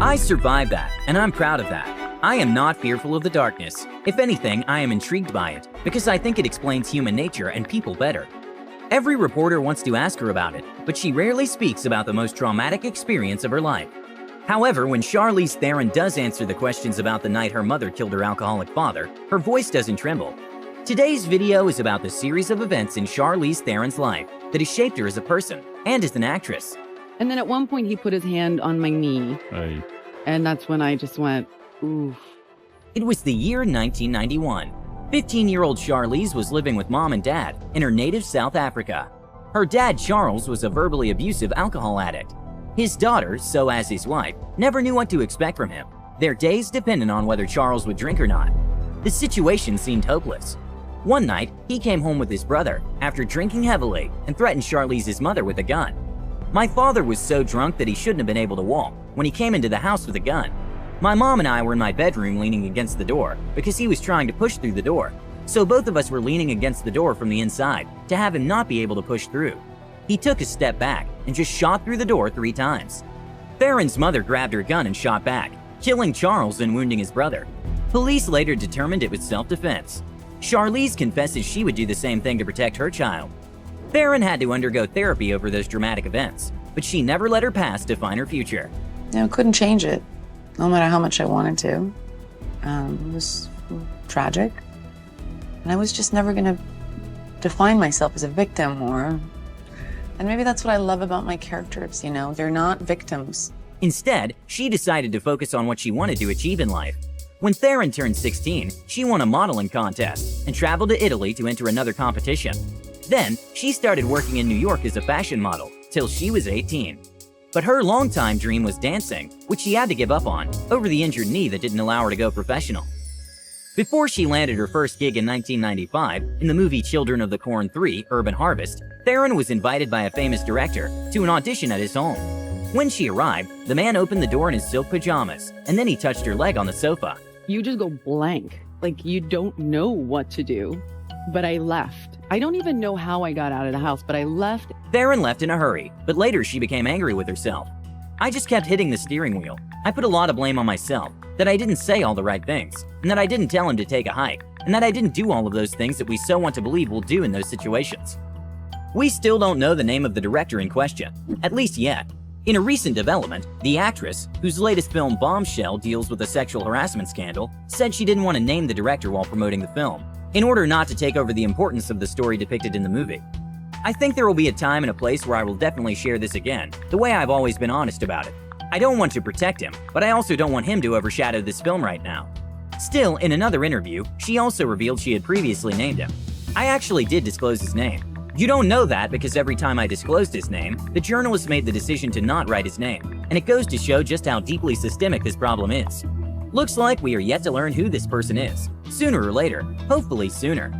I survived that, and I'm proud of that. I am not fearful of the darkness. If anything, I am intrigued by it, because I think it explains human nature and people better. Every reporter wants to ask her about it, but she rarely speaks about the most traumatic experience of her life. However, when Charlize Theron does answer the questions about the night her mother killed her alcoholic father, her voice doesn't tremble. Today's video is about the series of events in Charlize Theron's life that has shaped her as a person and as an actress. And then at one point he put his hand on my knee. Aye. And that's when I just went, oof. It was the year 1991. 15-year-old Charlize was living with mom and dad in her native South Africa. Her dad, Charles, was a verbally abusive alcohol addict. His daughter, so as his wife, never knew what to expect from him. Their days depended on whether Charles would drink or not. The situation seemed hopeless. One night, he came home with his brother after drinking heavily and threatened Charlize's mother with a gun. My father was so drunk that he shouldn't have been able to walk when he came into the house with a gun. My mom and I were in my bedroom leaning against the door because he was trying to push through the door. So both of us were leaning against the door from the inside to have him not be able to push through. He took a step back and just shot through the door 3 times. Theron's mother grabbed her gun and shot back, killing Charles and wounding his brother. Police later determined it was self-defense. Charlize confesses she would do the same thing to protect her child. Theron had to undergo therapy over those dramatic events, but she never let her past define her future. I couldn't change it, no matter how much I wanted to. It was tragic. And I was just never gonna define myself as a victim And maybe that's what I love about my characters, you know? They're not victims. Instead, she decided to focus on what she wanted to achieve in life. When Theron turned 16, she won a modeling contest and traveled to Italy to enter another competition. Then, she started working in New York as a fashion model till she was 18. But her longtime dream was dancing, which she had to give up on over the injured knee that didn't allow her to go professional. Before she landed her first gig in 1995 in the movie Children of the Corn 3: Urban Harvest, Theron was invited by a famous director to an audition at his home. When she arrived, the man opened the door in his silk pajamas, and then he touched her leg on the sofa. You just go blank. Like, you don't know what to do. But I left. I don't even know how I got out of the house, but I left. Theron left in a hurry, but later she became angry with herself. I just kept hitting the steering wheel. I put a lot of blame on myself, that I didn't say all the right things, and that I didn't tell him to take a hike, and that I didn't do all of those things that we so want to believe we'll do in those situations. We still don't know the name of the director in question, at least yet. In a recent development, the actress, whose latest film Bombshell deals with a sexual harassment scandal, said she didn't want to name the director while promoting the film, in order not to take over the importance of the story depicted in the movie. I think there will be a time and a place where I will definitely share this again, the way I've always been honest about it. I don't want to protect him, but I also don't want him to overshadow this film right now. Still, in another interview, she also revealed she had previously named him. I actually did disclose his name. You don't know that because every time I disclosed his name, the journalist made the decision to not write his name, and it goes to show just how deeply systemic this problem is. Looks like we are yet to learn who this person is, sooner or later, hopefully sooner.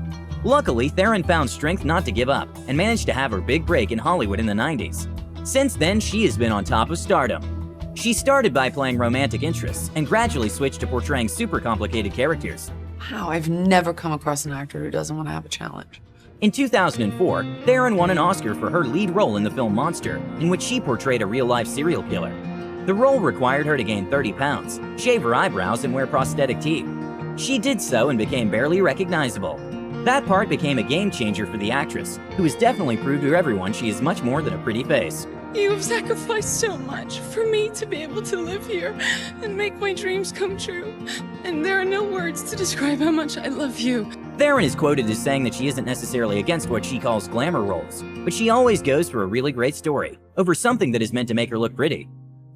Luckily, Theron found strength not to give up and managed to have her big break in Hollywood in the 90s. Since then, she has been on top of stardom. She started by playing romantic interests and gradually switched to portraying super complicated characters. Wow, I've never come across an actor who doesn't want to have a challenge. In 2004, Theron won an Oscar for her lead role in the film Monster, in which she portrayed a real-life serial killer. The role required her to gain 30 pounds, shave her eyebrows, and wear prosthetic teeth. She did so and became barely recognizable. That part became a game-changer for the actress, who has definitely proved to everyone she is much more than a pretty face. You have sacrificed so much for me to be able to live here and make my dreams come true. And there are no words to describe how much I love you. Theron is quoted as saying that she isn't necessarily against what she calls glamour roles, but she always goes for a really great story over something that is meant to make her look pretty.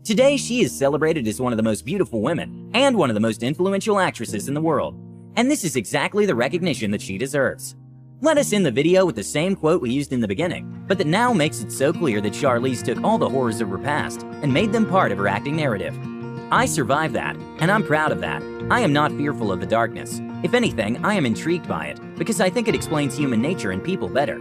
Today, she is celebrated as one of the most beautiful women and one of the most influential actresses in the world. And this is exactly the recognition that she deserves. Let us end the video with the same quote we used in the beginning, but that now makes it so clear that Charlize took all the horrors of her past and made them part of her acting narrative. I survived that, and I'm proud of that. I am not fearful of the darkness. If anything, I am intrigued by it, because I think it explains human nature and people better.